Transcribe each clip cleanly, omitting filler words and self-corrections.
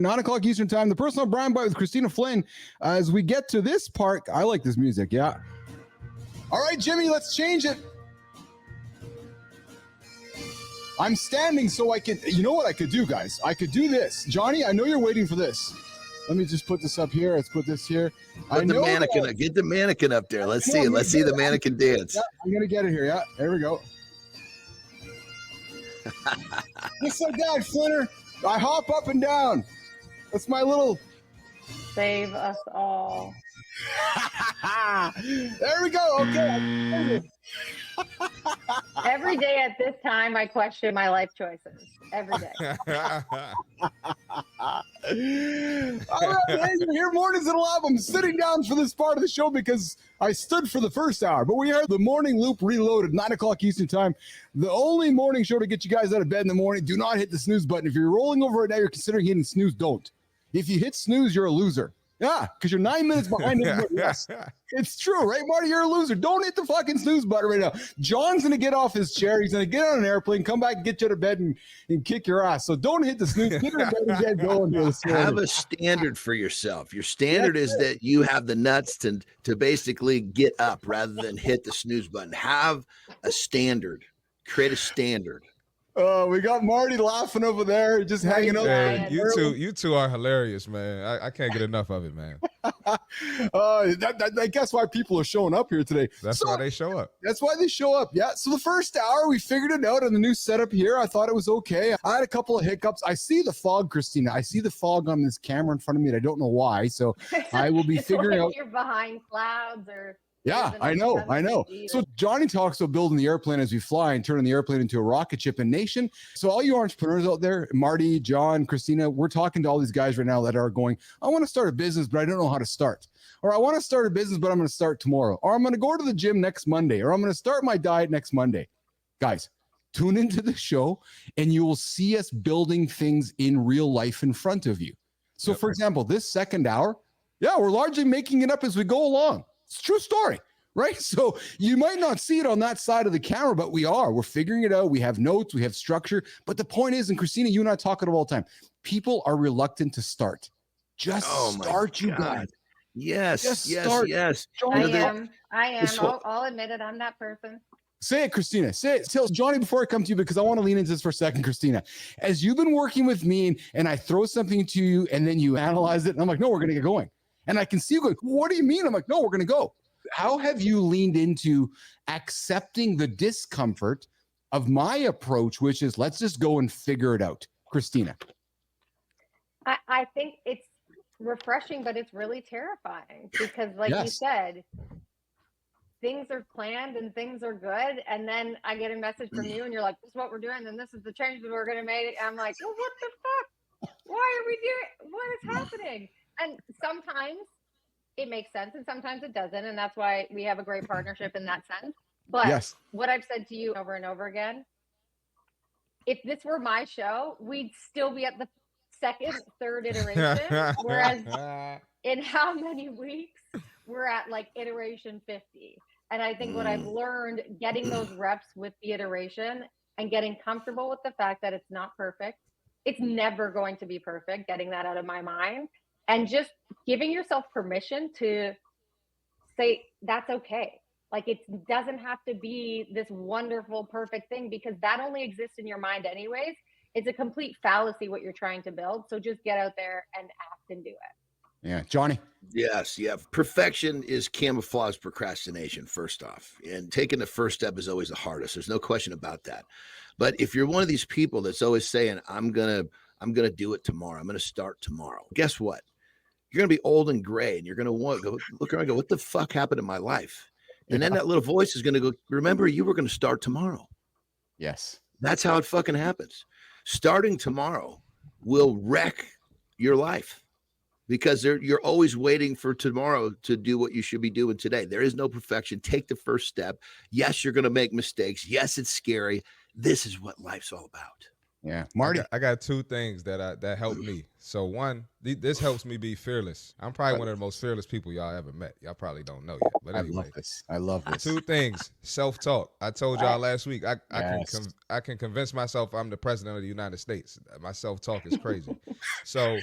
9 o'clock Eastern time, the Personal Brand Bite with KKristina Flynn. As we get to this part, I like this music, yeah. All right, Jimmy, let's change it. I'm standing so I can, you know what I could do, guys? I could do this. Johnny, I know you're waiting for this. Let me just put this up here. Let's put this here. Get the mannequin up there. Let's see it. Let's see the mannequin dance. Yeah, I'm going to get it here. Yeah, there we go. Just like that, Flinner. I hop up and down. That's my little... Save us all. There we go. Okay. Every day at this time, I question my life choices. Every day. All right, man, you're here mornings at 11. I'm sitting down for this part of the show because I stood for the first hour. But we are the Morning Loop Reloaded, 9 o'clock Eastern time. The only morning show to get you guys out of bed in the morning. Do not hit the snooze button. If you're rolling over right now, you're considering hitting snooze, don't. If you hit snooze, you're a loser. Yeah, because you're 9 minutes behind everybody else. It's true, right, Marty? You're a loser. Don't hit the fucking snooze button right now. John's going to get off his chair. He's going to get on an airplane, come back and get you to bed and kick your ass. So don't hit the snooze. Get your bed and get going. Have a standard for yourself. Your standard is that you have the nuts to basically get up rather than hit the snooze button. Have a standard. Create a standard. We got Marty laughing over there, just hanging out. Man, you two are hilarious, man. I can't get enough of it, man. I guess why people are showing up here today. That's why they show up. That's why they show up. Yeah. So the first hour, we figured it out on the new setup here. I thought it was okay. I had a couple of hiccups. I see the fog, Kristina. I see the fog on this camera in front of me, and I don't know why. So I will be figuring out. You're behind clouds or. Yeah, I know. So Johnny talks about building the airplane as we fly and turning the airplane into a rocket ship in nation. So all you entrepreneurs out there, Marty, John, Kristina, we're talking to all these guys right now that are going, I want to start a business, but I don't know how to start. Or I want to start a business, but I'm going to start tomorrow. Or I'm going to go to the gym next Monday. Or I'm going to start my diet next Monday. Guys, tune into the show and you will see us building things in real life in front of you. So for example, this second hour, we're largely making it up as we go along. It's a true story, right? So you might not see it on that side of the camera, but we're figuring it out. We have notes, we have structure. But the point is, and Kristina, you and I talk about it all the time, people are reluctant to start. Just start, you guys. Yes. I am. I'll admit it. I'm that person. Say it, Kristina. Say it. Tell Johnny before I come to you, because I want to lean into this for a second, Kristina. As you've been working with me and I throw something to you and then you analyze it, and I'm like, no, we're going to get going. And I can see you going, what do you mean? I'm like, no, we're going to go. How have you leaned into accepting the discomfort of my approach, which is let's just go and figure it out? Kristina. I think it's refreshing, but it's really terrifying because you said, things are planned and things are good. And then I get a message from you and you're like, this is what we're doing. And this is the change that we're going to make. And I'm like, well, what the fuck? Why are we doing? What is happening? And sometimes it makes sense and sometimes it doesn't. And that's why we have a great partnership in that sense. But what I've said to you over and over again, if this were my show, we'd still be at the second, third iteration. Whereas in how many weeks we're at iteration 50. And I think what I've learned getting those reps with the iteration and getting comfortable with the fact that it's not perfect. It's never going to be perfect, getting that out of my mind. And just giving yourself permission to say, that's okay. It doesn't have to be this wonderful, perfect thing because that only exists in your mind anyways. It's a complete fallacy what you're trying to build. So just get out there and act and do it. Yeah. Johnny? Yes. Yeah. Perfection is camouflage procrastination, first off. And taking the first step is always the hardest. There's no question about that. But if you're one of these people that's always saying, I'm going to do it tomorrow. I'm going to start tomorrow. Guess what? You're going to be old and gray and you're going to want to go look around and go, what the fuck happened in my life? And then that little voice is going to go, remember, you were going to start tomorrow. Yes. That's how it fucking happens. Starting tomorrow will wreck your life because you're always waiting for tomorrow to do what you should be doing today. There is no perfection. Take the first step. Yes, you're going to make mistakes. Yes, it's scary. This is what life's all about. Yeah. Marty? I got two things that helped me. So one, this helps me be fearless. I'm probably one of the most fearless people y'all ever met. Y'all probably don't know yet. But anyway. I love this. Two things. Self-talk. I told y'all last week, I can convince myself I'm the president of the United States. My self-talk is crazy. So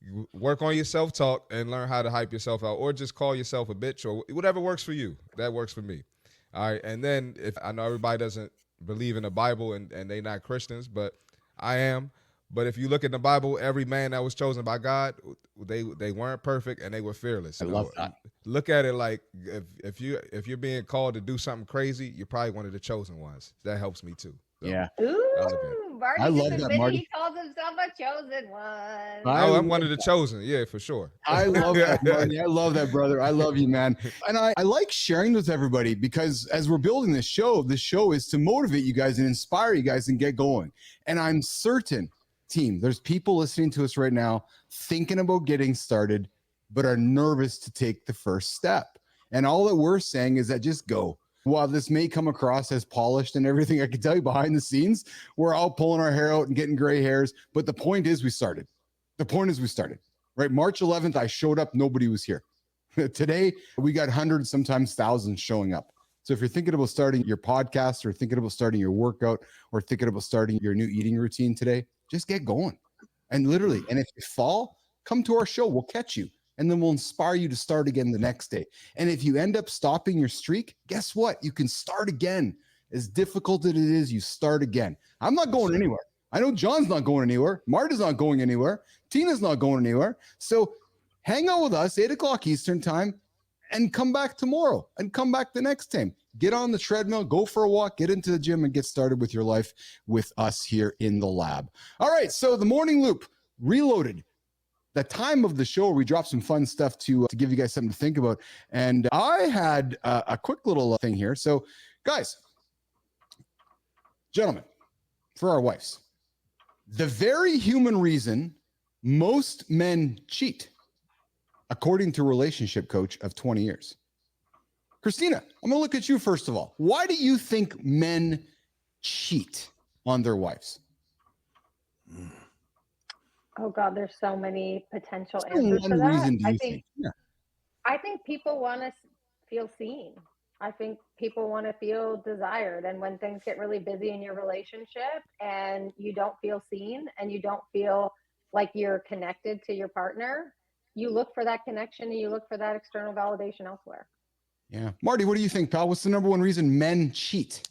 You work on your self-talk and learn how to hype yourself out, or just call yourself a bitch, or whatever works for you. That works for me. All right. And then, if I know everybody doesn't believe in the Bible and they not Christians, but I am. But if you look at the Bible, every man that was chosen by God, they weren't perfect and they were fearless. I love that. Look at it like if you're being called to do something crazy, you're probably one of the chosen ones. That helps me too. So, yeah. Ooh, Marty I love just that, admitted Marty. he calls himself a chosen one. I'm one of the chosen. Yeah, for sure. I love that, Marty. I love that, brother. I love you, man. And I like sharing with everybody because as we're building this show is to motivate you guys and inspire you guys and get going. And I'm certain, team, there's people listening to us right now thinking about getting started, but are nervous to take the first step. And all that we're saying is that just go. While this may come across as polished and everything, I can tell you behind the scenes, we're all pulling our hair out and getting gray hairs. But the point is we started. The point is we started, right? March 11th, I showed up. Nobody was here. Today, we got hundreds, sometimes thousands showing up. So if you're thinking about starting your podcast or thinking about starting your workout or thinking about starting your new eating routine today, just get going. And literally, and if you fall, come to our show. We'll catch you. And then we'll inspire you to start again the next day. And if you end up stopping your streak, guess what? You can start again. As difficult as it is, you start again. I'm not going anywhere. I know John's not going anywhere. Marta's not going anywhere. Tina's not going anywhere. So hang out with us, 8 o'clock Eastern time, and come back tomorrow and come back the next time. Get on the treadmill, go for a walk, get into the gym, and get started with your life with us here in the lab. All right, so the morning loop, reloaded. The time of the show, we dropped some fun stuff to give you guys something to think about. And I had a quick little thing here. So, guys, gentlemen, for our wives, the very human reason most men cheat, according to a relationship coach of 20 years. Kristina, I'm going to look at you first of all. Why do you think men cheat on their wives? Oh God, there's so many potential answers to that. I think people want to feel seen. I think people want to feel desired. And when things get really busy in your relationship and you don't feel seen and you don't feel like you're connected to your partner, you look for that connection and you look for that external validation elsewhere. Yeah. Marty, what do you think, pal? What's the number one reason men cheat?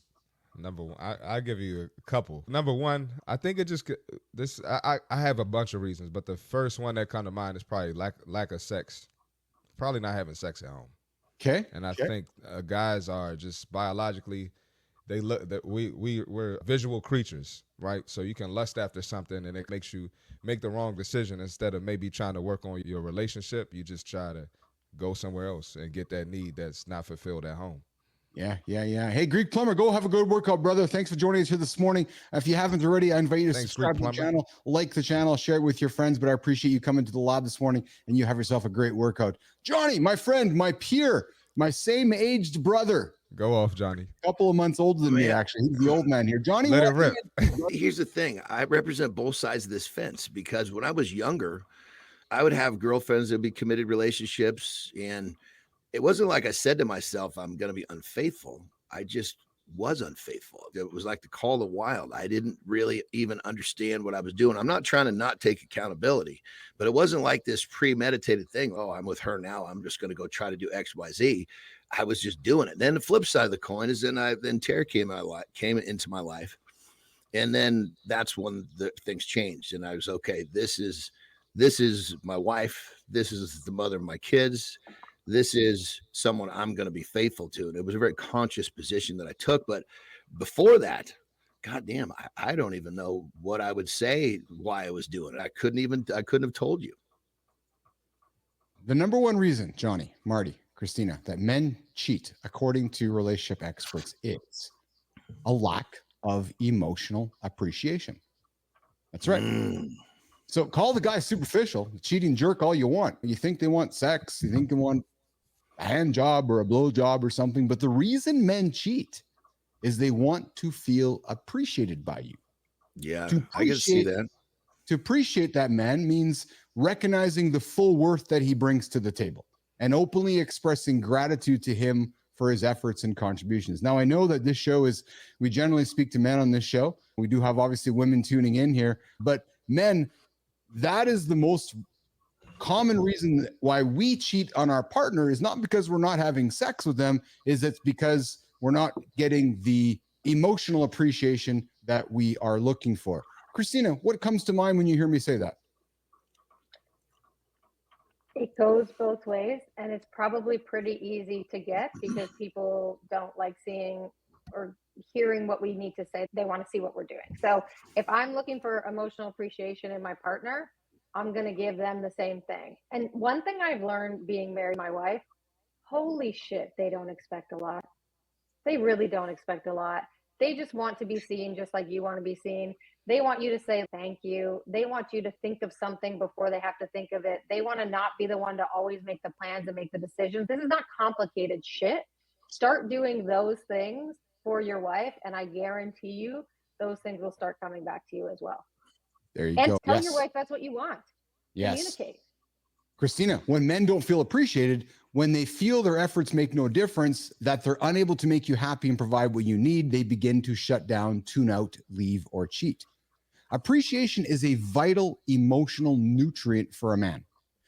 Number one, I'll give you a couple. Number one, I think it just this. I have a bunch of reasons, but the first one that come to mind is probably lack of sex. Probably not having sex at home. Okay. And I think guys are just biologically, they look that we're visual creatures, right? So you can lust after something, and it makes you make the wrong decision instead of maybe trying to work on your relationship. You just try to go somewhere else and get that need that's not fulfilled at home. Yeah. Hey, Greek Plumber, go have a good workout, brother. Thanks for joining us here this morning. If you haven't already, I invite you to subscribe to the channel, like the channel, share it with your friends. But I appreciate you coming to the lab this morning, and you have yourself a great workout. Johnny, my friend, my peer, my same aged brother. Go off, Johnny. A couple of months older than me, actually. He's the old man here. Johnny, let it rip. Here's the thing. I represent both sides of this fence because when I was younger, I would have girlfriends that would be committed relationships, and it wasn't like I said to myself, I'm going to be unfaithful. I just was unfaithful. It was like the call of the wild. I didn't really even understand what I was doing. I'm not trying to not take accountability, but it wasn't like this premeditated thing. Oh, I'm with her now, I'm just going to go try to do X, Y, Z. I was just doing it. Then the flip side of the coin is then Tara came into my life. And then that's when the things changed. And I was, okay, this is my wife. This is the mother of my kids. This is someone I'm going to be faithful to. And it was a very conscious position that I took. But before that, goddamn, I don't even know what I would say, why I was doing it. I couldn't have told you. The number one reason, Johnny, Marty, Kristina, that men cheat, according to relationship experts, is a lack of emotional appreciation. That's right. So call the guy superficial, cheating jerk all you want. You think they want sex, you think they want a hand job or a blow job or something. But the reason men cheat is they want to feel appreciated by you. Yeah, I can see that. To appreciate that man means recognizing the full worth that he brings to the table and openly expressing gratitude to him for his efforts and contributions. Now, I know that this show we generally speak to men on this show. We do have obviously women tuning in here, but men, that is the most common reason why we cheat on our partner is not because we're not having sex with them, is it's because we're not getting the emotional appreciation that we are looking for. Kristina, what comes to mind when you hear me say that? It goes both ways, and it's probably pretty easy to get because people don't like seeing or hearing what we need to say. They want to see what we're doing. So if I'm looking for emotional appreciation in my partner, I'm going to give them the same thing. And one thing I've learned being married to my wife, holy shit, they don't expect a lot. They really don't expect a lot. They just want to be seen just like you want to be seen. They want you to say thank you. They want you to think of something before they have to think of it. They want to not be the one to always make the plans and make the decisions. This is not complicated shit. Start doing those things for your wife, and I guarantee you those things will start coming back to you as well. There you and go. Tell your wife that's what you want. Yes. Communicate. Kristina, when men don't feel appreciated, when they feel their efforts make no difference, that they're unable to make you happy and provide what you need, they begin to shut down, tune out, leave, or cheat. Appreciation is a vital emotional nutrient for a man.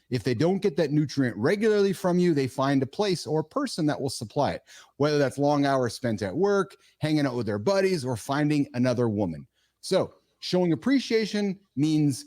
If they don't get that nutrient regularly from you, they find a place or a person that will supply it, whether that's long hours spent at work, hanging out with their buddies, or finding another woman. So showing appreciation means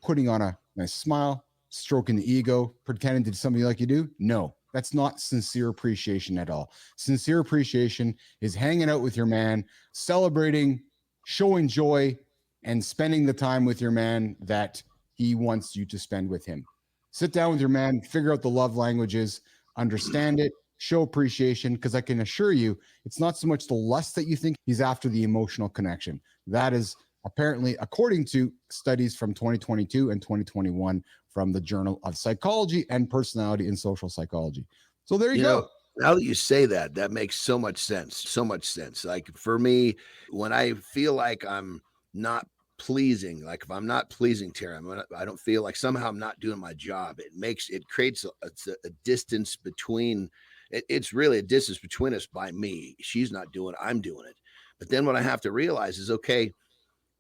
putting on a nice smile, stroking the ego, pretending to do something like you do. No, that's not sincere appreciation at all. Sincere appreciation is hanging out with your man, celebrating, showing joy, and spending the time with your man that he wants you to spend with him. Sit down with your man, figure out the love languages, understand it, show appreciation, because I can assure you, it's not so much the lust that you think, he's after the emotional connection. That is apparently, according to studies from 2022 and 2021 from the Journal of Psychology and Personality and Social Psychology. So there you go. Now that you say that, that makes so much sense. So much sense. Like for me, when I feel like I'm not pleasing, like if I'm not pleasing Tara, I don't feel like somehow I'm not doing my job. It creates a distance between, it's really a distance between us by me. She's not doing it, I'm doing it. But then what I have to realize is, okay,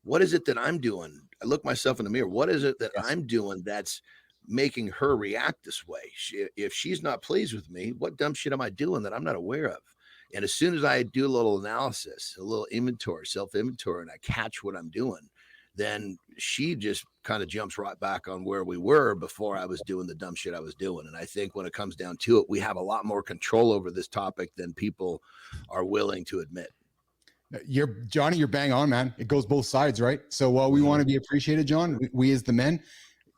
what is it that I'm doing? I look myself in the mirror. What is it that I'm doing that's making her react this way? If she's not pleased with me, what dumb shit am I doing that I'm not aware of? And as soon as I do a little analysis, a little inventory, self-inventory, and I catch what I'm doing, then she just kind of jumps right back on where we were before I was doing the dumb shit I was doing. And I think when it comes down to it, we have a lot more control over this topic than people are willing to admit. Johnny, you're bang on, man. It goes both sides, right? So while we want to be appreciated, John, we as the men,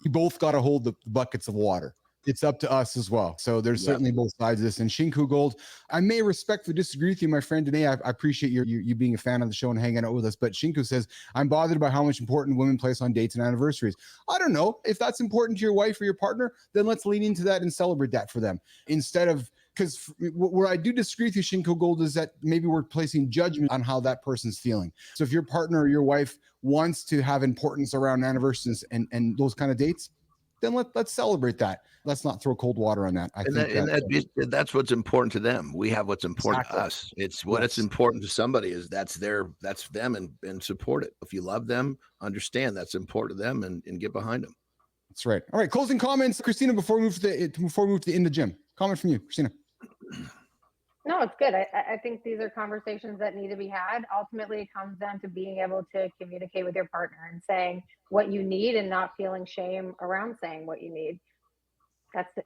we both got to hold the buckets of water. It's up to us as well. So there's certainly both sides of this. And Shinku Gold, I may respectfully disagree with you, my friend. Today, I appreciate you being a fan of the show and hanging out with us. But Shinku says, I'm bothered by how much importance women place on dates and anniversaries. I don't know. If that's important to your wife or your partner, then let's lean into that and celebrate that for them. Instead of, because where I do disagree with you, Shinku Gold, is that maybe we're placing judgment on how that person's feeling. So if your partner or your wife wants to have importance around anniversaries and those kind of dates, then let's celebrate that. Let's not throw cold water on that. That's what's important to them. We have what's important to us. It's it's important to somebody is that's them and support it. If you love them, understand that's important to them and get behind them. That's right. All right. Closing comments, Kristina, before we move to the in the gym. Comment from you, Kristina. No, it's good. I think these are conversations that need to be had. Ultimately, it comes down to being able to communicate with your partner and saying what you need and not feeling shame around saying what you need.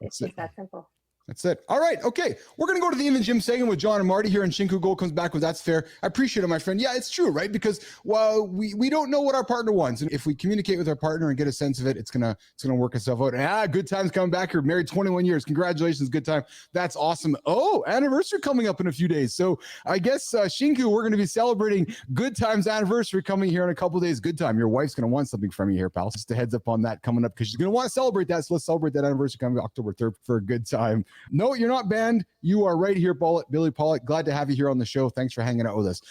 It's just that simple. That's it. All right. Okay. We're going to go to the in the gym segment with John and Marty here, and Shinku Gold comes back with That's Fair. I appreciate it, my friend. Yeah, it's true, right? Because while we don't know what our partner wants, and if we communicate with our partner and get a sense of it, it's gonna work itself out. Good times coming back here. Married 21 years. Congratulations. Good time. That's awesome. Oh, anniversary coming up in a few days. So I guess Shinku, we're going to be celebrating Good Times anniversary coming here in a couple of days. Good time. Your wife's going to want something from you here, pal. Just a heads up on that coming up because she's going to want to celebrate that. So let's celebrate that anniversary coming October 3rd for a good time. No, you're not banned. You are right here, Billy Pollock. Glad to have you here on the show. Thanks for hanging out with us.